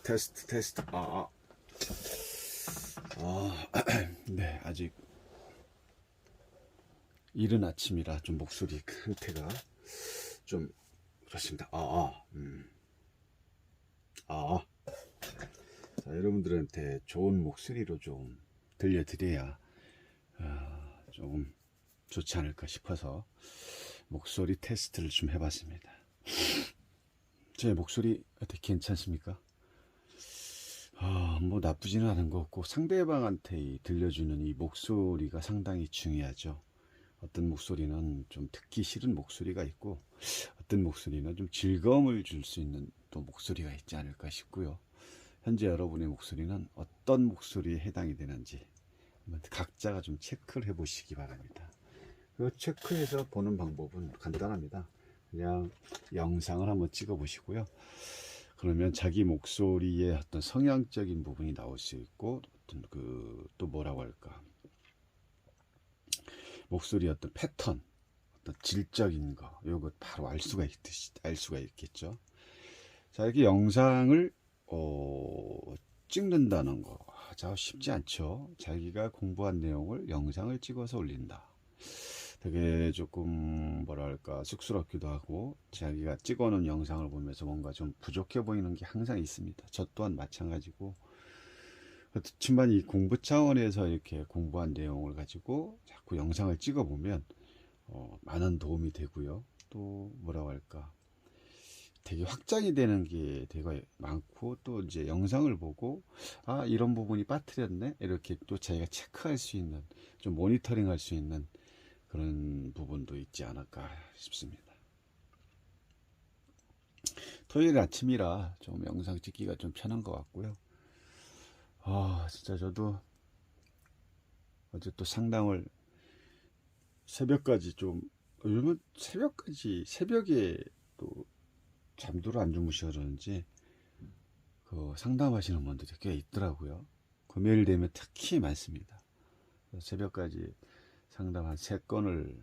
테스트, 테스트. 네, 아직 이른 아침이라 좀 목소리 상태가 좀 그렇습니다. 아. 자, 여러분들한테 좋은 목소리로 좀 들려드려야 조금 좋지 않을까 싶어서 목소리 테스트를 좀 해봤습니다. 제 목소리 어떻게 괜찮습니까? 뭐 나쁘지는 않은 것 같고 상대방한테 들려주는 이 목소리가 상당히 중요하죠. 어떤 목소리는 좀 듣기 싫은 목소리가 있고 어떤 목소리는 좀 즐거움을 줄 수 있는 또 목소리가 있지 않을까 싶고요. 현재 여러분의 목소리는 어떤 목소리에 해당이 되는지 각자가 좀 체크를 해 보시기 바랍니다. 그 체크해서 보는 방법은 간단합니다. 그냥 영상을 한번 찍어 보시고요. 그러면 자기 목소리의 어떤 성향적인 부분이 나올 수 있고 어떤 또 뭐라고 할까, 목소리 어떤 패턴, 어떤 질적인 거, 요거 바로 알 수가 있겠죠. 자, 이렇게 영상을 찍는다는 거, 자, 쉽지 않죠. 자기가 공부한 내용을 영상을 찍어서 올린다. 되게 조금 뭐랄까 쑥스럽기도 하고, 자기가 찍어놓은 영상을 보면서 뭔가 좀 부족해 보이는 게 항상 있습니다. 저 또한 마찬가지고. 그렇지만 이 공부 차원에서 이렇게 공부한 내용을 가지고 자꾸 영상을 찍어 보면 많은 도움이 되고요. 또 뭐라고 할까, 되게 확장이 되는 게 되게 많고, 또 이제 영상을 보고 이런 부분이 빠뜨렸네 이렇게 또 자기가 체크할 수 있는, 좀 모니터링 할 수 있는 그런 부분도 있지 않을까 싶습니다. 토요일 아침이라 좀 영상 찍기가 좀 편한 것 같고요. 진짜 저도 어제 또 상담을 새벽까지 좀, 요즘은 새벽에 또 잠도 안 주무셔 그러는지 그 상담하시는 분들이 꽤 있더라고요. 금요일 되면 특히 많습니다. 새벽까지 상담 한 3건을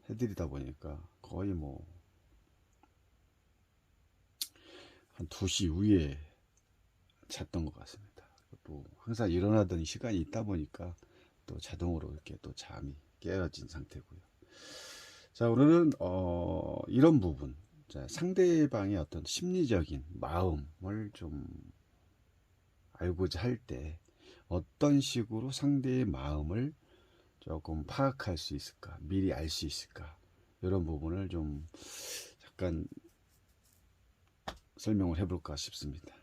해드리다 보니까 거의 뭐 한 2시 이후에 잤던 것 같습니다. 또 항상 일어나던 시간이 있다 보니까 또 자동으로 이렇게 또 잠이 깨어진 상태고요. 자, 오늘은 이런 부분, 자, 상대방의 어떤 심리적인 마음을 좀 알고자 할 때 어떤 식으로 상대의 마음을 조금 파악할 수 있을까, 미리 알 수 있을까, 이런 부분을 좀 잠깐 설명을 해볼까 싶습니다.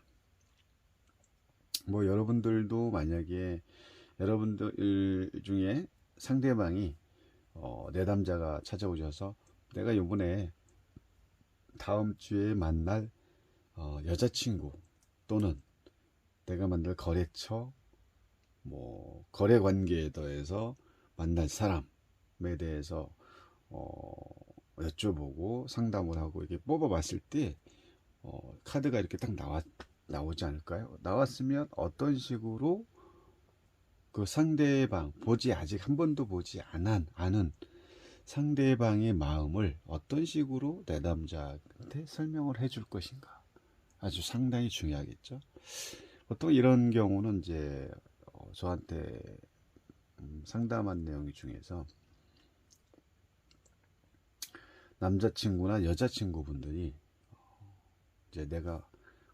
뭐 여러분들도 만약에 여러분들 중에 상대방이 내담자가 찾아오셔서 내가 이번에 다음 주에 만날 여자친구 또는 내가 만날 거래처, 뭐 거래 관계에 더해서 만날 사람에 대해서 여쭤보고 상담을 하고 이렇게 뽑아봤을 때 카드가 이렇게 딱 나오지 않을까요? 나왔으면 어떤 식으로 그 상대방, 아직 한 번도 보지 않은 상대방의 마음을 어떤 식으로 내담자한테 설명을 해줄 것인가, 아주 상당히 중요하겠죠. 보통 이런 경우는 이제 저한테 상담한 내용 중에서 남자친구나 여자친구분들이 이제 내가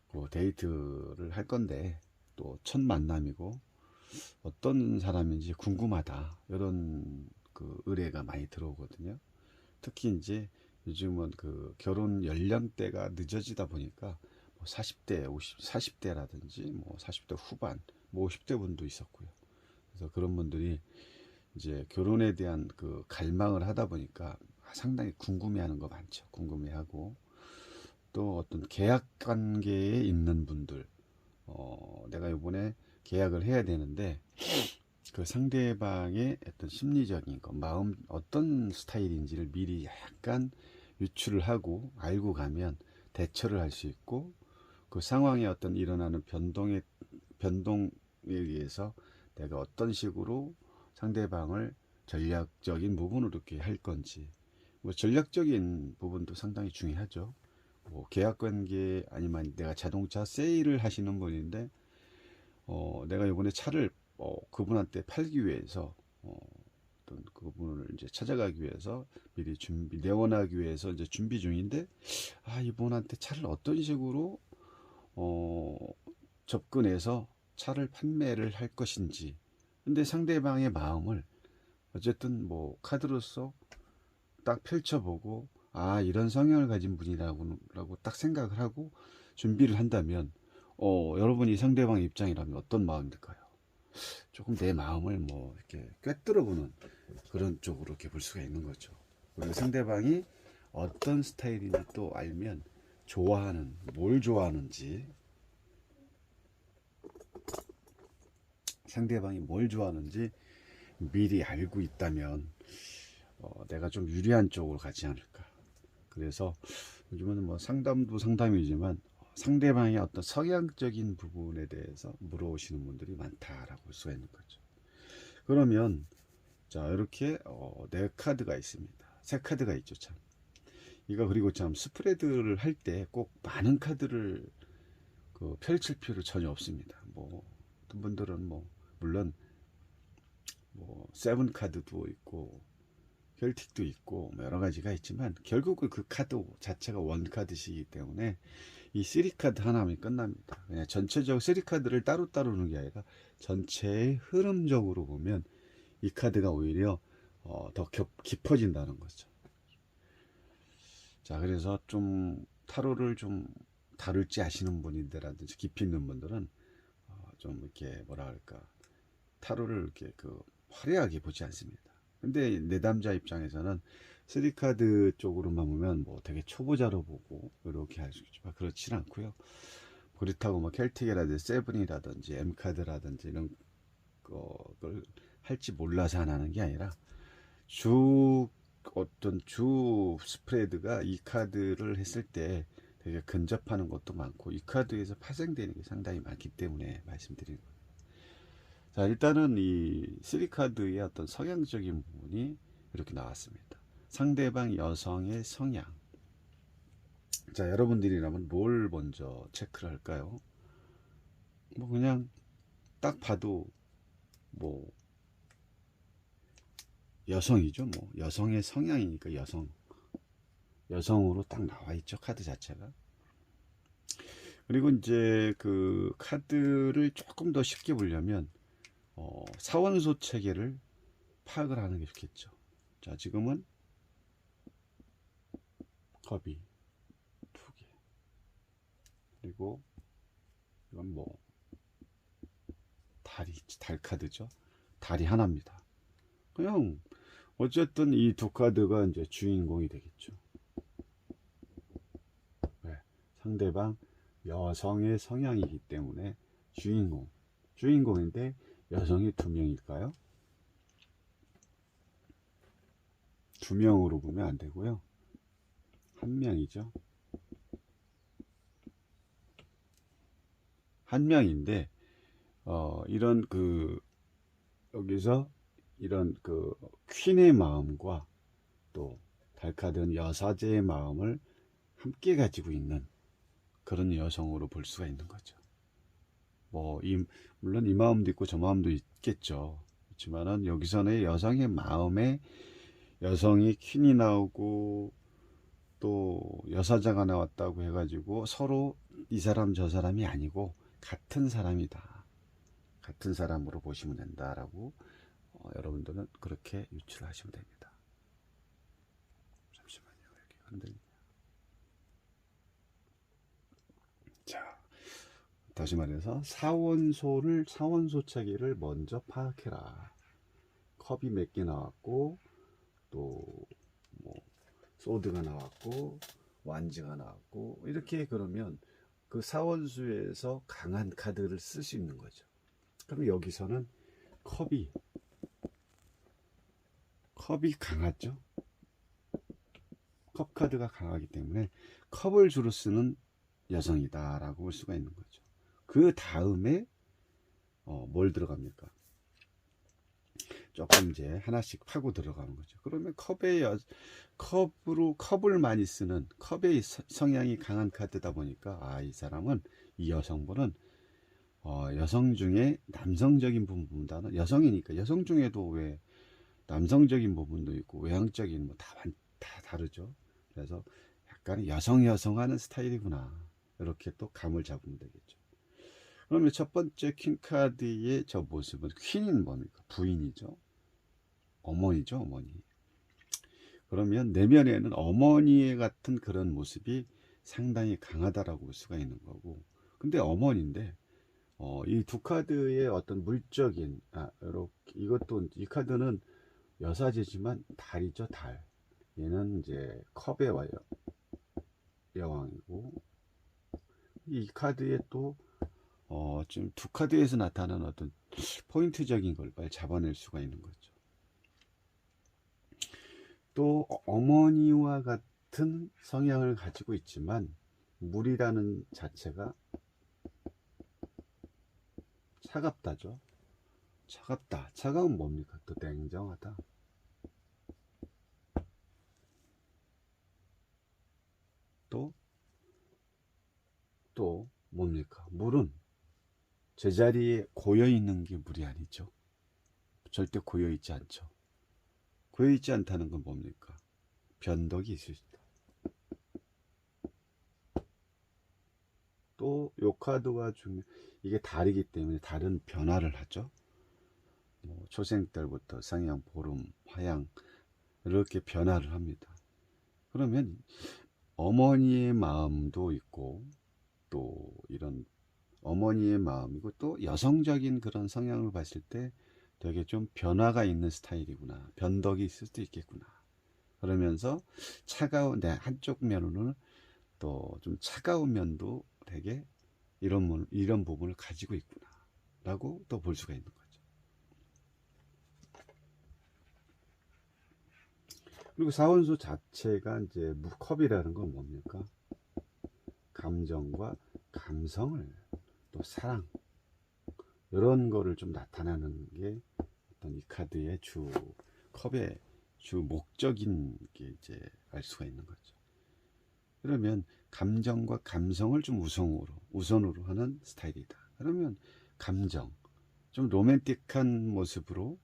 그 데이트를 할 건데 또 첫 만남이고 어떤 사람인지 궁금하다, 이런 그 의뢰가 많이 들어오거든요. 특히 이제 요즘은 그 결혼 연령대가 늦어지다 보니까 뭐 40대, 40대라든지 뭐 40대 후반, 뭐 50대 분도 있었고요. 그래서 그런 분들이 이제 결혼에 대한 그 갈망을 하다 보니까 상당히 궁금해하는 거 많죠. 궁금해하고 또 어떤 계약 관계에 있는 분들, 내가 이번에 계약을 해야 되는데 그 상대방의 어떤 심리적인 거, 마음 어떤 스타일인지를 미리 약간 유추를 하고 알고 가면 대처를 할 수 있고, 그 상황에 어떤 일어나는 변동에 의해서 내가 어떤 식으로 상대방을 전략적인 부분으로 이렇게 할 건지, 뭐 전략적인 부분도 상당히 중요하죠. 뭐 계약관계 아니면 내가 자동차 세일을 하시는 분인데 내가 이번에 차를 그분한테 팔기 위해서 어떤 그분을 이제 찾아가기 위해서 미리 내원하기 위해서 이제 준비 중인데, 이분한테 차를 어떤 식으로 어, 접근해서 차를 판매를 할 것인지. 근데 상대방의 마음을 어쨌든 뭐 카드로서 딱 펼쳐보고, 이런 성향을 가진 분이라고 딱 생각을 하고 준비를 한다면, 여러분이 상대방 입장이라면 어떤 마음이 들까요? 조금 내 마음을 뭐 이렇게 꿰뚫어보는 그런 쪽으로 이렇게 볼 수가 있는 거죠. 그리고 상대방이 어떤 스타일인지 또 알면, 뭘 좋아하는지, 상대방이 뭘 좋아하는지 미리 알고 있다면 내가 좀 유리한 쪽으로 가지 않을까. 그래서 요즘은 뭐 상담도 상담이지만 상대방의 어떤 성향적인 부분에 대해서 물어오시는 분들이 많다라고 볼 수가 있는 거죠. 그러면 자, 이렇게 네 카드가 있습니다. 세 카드가 있죠, 참. 이거 그리고 참 스프레드를 할 때 꼭 많은 카드를 펼칠 필요 전혀 없습니다. 뭐 어떤 분들은 뭐 물론 뭐 세븐 카드도 있고 켈틱도 있고 뭐 여러 가지가 있지만, 결국은 그 카드 자체가 원 카드시기 때문에 이 3카드 하나면 끝납니다. 그냥 전체적 3카드를 따로따로 놓는 게 아니라 전체의 흐름적으로 보면 이 카드가 오히려 더 깊어진다는 거죠. 자, 그래서 좀 타로를 좀 다룰 지 아시는 분들이라든지 깊이 있는 분들은 좀 이렇게 뭐라 할까, 타로를 이렇게 화려하게 보지 않습니다. 근데 내담자 입장에서는 3카드 쪽으로만 보면 뭐 되게 초보자로 보고 이렇게 할 수 있지만 그렇지는 않고요. 그렇다고 뭐 켈틱이라든지 세븐이라든지 M카드라든지 이런 걸 할지 몰라서 안 하는 게 아니라, 어떤 주 스프레드가 이 카드를 했을 때 되게 근접하는 것도 많고 이 카드에서 파생되는 게 상당히 많기 때문에 말씀드리는 거예요. 자, 일단은 이 3카드의 어떤 성향적인 부분이 이렇게 나왔습니다. 상대방 여성의 성향. 자, 여러분들이라면 뭘 먼저 체크를 할까요? 뭐 그냥 딱 봐도 뭐 여성이죠. 뭐 여성의 성향이니까 여성으로 딱 나와 있죠, 카드 자체가. 그리고 이제 그 카드를 조금 더 쉽게 보려면 사원소 체계를 파악을 하는 게 좋겠죠. 자, 지금은 컵이 2개, 그리고 이건 뭐 달 카드죠. 달이 하나입니다. 그냥 어쨌든 이 두 카드가 이제 주인공이 되겠죠. 네. 상대방 여성의 성향이기 때문에 주인공인데 여성이 2명일까요? 2명으로 보면 안 되고요. 1명이죠. 1명인데 이런 여기서 이런 퀸의 마음과 또 달카드는 여사제의 마음을 함께 가지고 있는 그런 여성으로 볼 수가 있는 거죠. 뭐 물론 이 마음도 있고 저 마음도 있겠죠. 그렇지만은 여기서는 여성의 마음에 여성이 퀸이 나오고 또 여사자가 나왔다고 해가지고 서로 이 사람 저 사람이 아니고 같은 사람이다, 같은 사람으로 보시면 된다라고 여러분들은 그렇게 유출하시면 됩니다. 잠시만요, 여기 흔들리네요. 자, 다시 말해서 사원소 체계를 먼저 파악해라. 컵이 몇 개 나왔고 또 뭐 소드가 나왔고 완지가 나왔고, 이렇게 그러면 그 사원수에서 강한 카드를 쓸 수 있는 거죠. 그럼 여기서는 컵이 강하죠. 컵 카드가 강하기 때문에 컵을 주로 쓰는 여성이다 라고 볼 수가 있는 거죠. 그 다음에 뭘 들어갑니까? 조금 이제 하나씩 파고 들어가는 거죠. 그러면 컵을 많이 쓰는 컵의 성향이 강한 카드다 보니까 이 사람은, 이 여성분은 여성 중에 남성적인 부분보다는, 여성이니까 여성 중에도 왜 남성적인 부분도 있고 외향적인 뭐 다 다르죠. 그래서 약간 여성하는 스타일이구나, 이렇게 또 감을 잡으면 되겠죠. 그러면 첫 번째 퀸 카드의 저 모습은, 퀸은 뭡니까? 부인이죠. 어머니죠, 어머니. 그러면 내면에는 어머니 같은 그런 모습이 상당히 강하다라고 볼 수가 있는 거고, 근데 어머니인데 이 두 카드의 어떤 물적인, 이렇게, 이것도, 이 카드는 여사제지만 달이죠, 달. 얘는 이제 컵의 여왕이고, 이 카드에 또 지금 두 카드에서 나타나는 어떤 포인트적인 걸 빨리 잡아낼 수가 있는 거죠. 또 어머니와 같은 성향을 가지고 있지만, 물이라는 자체가 차갑다죠. 차갑다. 차가운 뭡니까? 또 냉정하다. 또 뭡니까? 물은 제자리에 고여있는 게 물이 아니죠. 절대 고여있지 않죠. 고여있지 않다는 건 뭡니까? 변덕이 있을 수 있다. 또 요 카드와 이게 달이기 때문에 달은 변화를 하죠. 초생 때부터 상향, 보름, 화양, 이렇게 변화를 합니다. 그러면 어머니의 마음도 있고, 또 이런 어머니의 마음이고, 또 여성적인 그런 성향을 봤을 때 되게 좀 변화가 있는 스타일이구나, 변덕이 있을 수도 있겠구나, 그러면서 차가운 한쪽 면으로는 또 좀 차가운 면도 되게 이런 부분을 가지고 있구나 라고 또 볼 수가 있는 거죠. 그리고 사원수 자체가 이제 컵이라는 건 뭡니까? 감정과 감성을, 또 사랑, 이런 거를 좀 나타나는 게 어떤 이 카드의 컵의 주 목적인 게 이제 알 수가 있는 거죠. 그러면 감정과 감성을 좀 우선으로 하는 스타일이다. 그러면 감정, 좀 로맨틱한 모습으로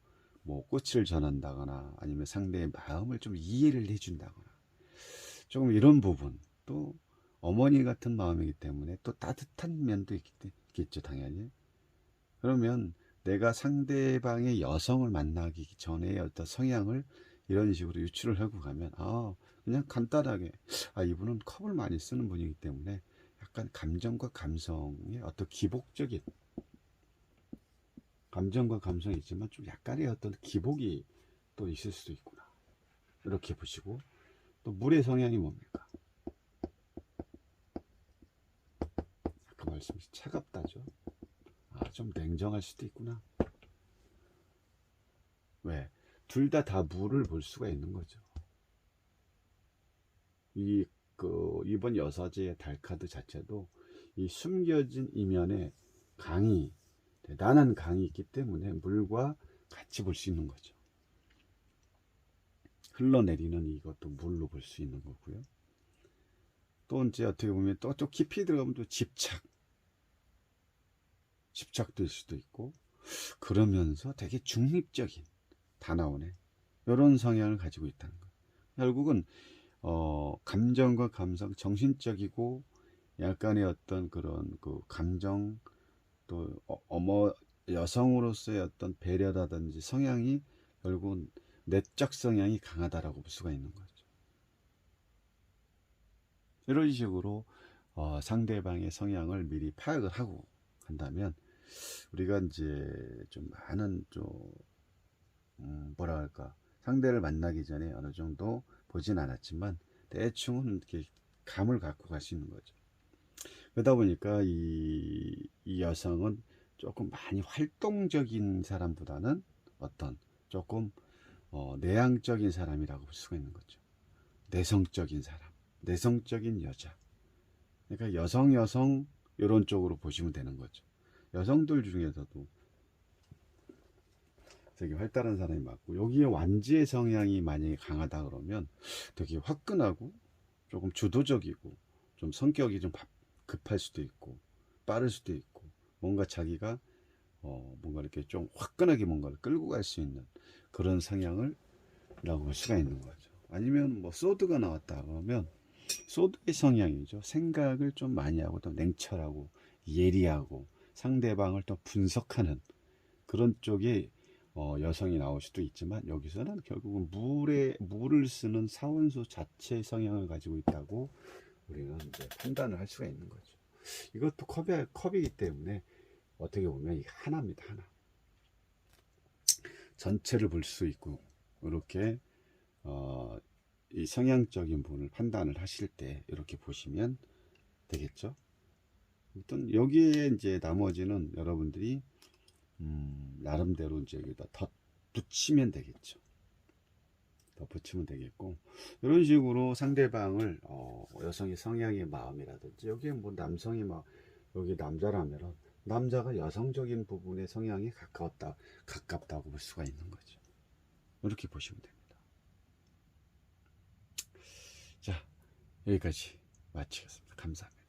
뭐 꽃을 전한다거나, 아니면 상대의 마음을 좀 이해를 해준다거나, 조금 이런 부분. 또 어머니 같은 마음이기 때문에 또 따뜻한 면도 있겠죠, 당연히. 그러면 내가 상대방의 여성을 만나기 전에 어떤 성향을 이런 식으로 유출을 하고 가면, 그냥 간단하게, 이분은 컵을 많이 쓰는 분이기 때문에 약간 감정과 감성의 어떤 기복적인, 감정과 감성이 있지만 좀 약간의 어떤 기복이 또 있을 수도 있구나, 이렇게 보시고. 또 물의 성향이 뭡니까? 아까 말씀하신 차갑다죠. 좀 냉정할 수도 있구나. 왜? 둘 다 물을 볼 수가 있는 거죠. 이번 여사제의 달카드 자체도 이 숨겨진 이면에 대단한 강이 있기 때문에 물과 같이 볼 수 있는 거죠. 흘러내리는 이것도 물로 볼 수 있는 거고요. 또 이제 어떻게 보면 또 깊이 들어가면 또 집착될 수도 있고, 그러면서 되게 중립적인, 다 나오네, 이런 성향을 가지고 있다는 거예요. 결국은 감정과 감성, 정신적이고 약간의 어떤 그런 그 감정, 또 여성으로서의 어떤 배려라든지 성향이 결국은 내적 성향이 강하다라고 볼 수가 있는 거죠. 이런 식으로 상대방의 성향을 미리 파악을 하고 간다면, 우리가 이제 좀 많은 뭐랄까, 상대를 만나기 전에 어느 정도 보진 않았지만 대충은 이렇게 감을 갖고 갈 수 있는 거죠. 그러다 보니까 이 여성은 조금 많이 활동적인 사람보다는 어떤 조금 내향적인 사람이라고 볼 수가 있는 거죠. 내성적인 사람, 내성적인 여자. 그러니까 여성 이런 쪽으로 보시면 되는 거죠. 여성들 중에서도 되게 활달한 사람이 맞고, 여기에 완지의 성향이 만약에 강하다 그러면 되게 화끈하고 조금 주도적이고 좀 성격이 좀 급할 수도 있고 빠를 수도 있고, 뭔가 자기가 뭔가 이렇게 좀 화끈하게 뭔가를 끌고 갈 수 있는 그런 성향을 라고 볼 수가 있는 거죠. 아니면 뭐 소드가 나왔다 그러면 소드의 성향이죠. 생각을 좀 많이 하고 또 냉철하고 예리하고 상대방을 또 분석하는 그런 쪽의 여성이 나올 수도 있지만, 여기서는 결국은 물을 쓰는 사원수 자체의 성향을 가지고 있다고 우리는 이제 판단을 할 수가 있는 거죠. 이것도 컵이기 때문에 어떻게 보면 이게 하나입니다. 하나. 전체를 볼 수 있고, 이렇게 이 성향적인 부분을 판단을 하실 때 이렇게 보시면 되겠죠. 일단 여기에 이제 나머지는 여러분들이 나름대로 이제 여기다 덧붙이면 되겠죠. 덧붙이면 되겠고, 이런 식으로 상대방을 여성의 성향의 마음이라든지, 여기에 뭐 남성이 막 여기 남자라면 남자가 여성적인 부분의 성향이 가깝다고 볼 수가 있는 거죠. 이렇게 보시면 됩니다. 자, 여기까지 마치겠습니다. 감사합니다.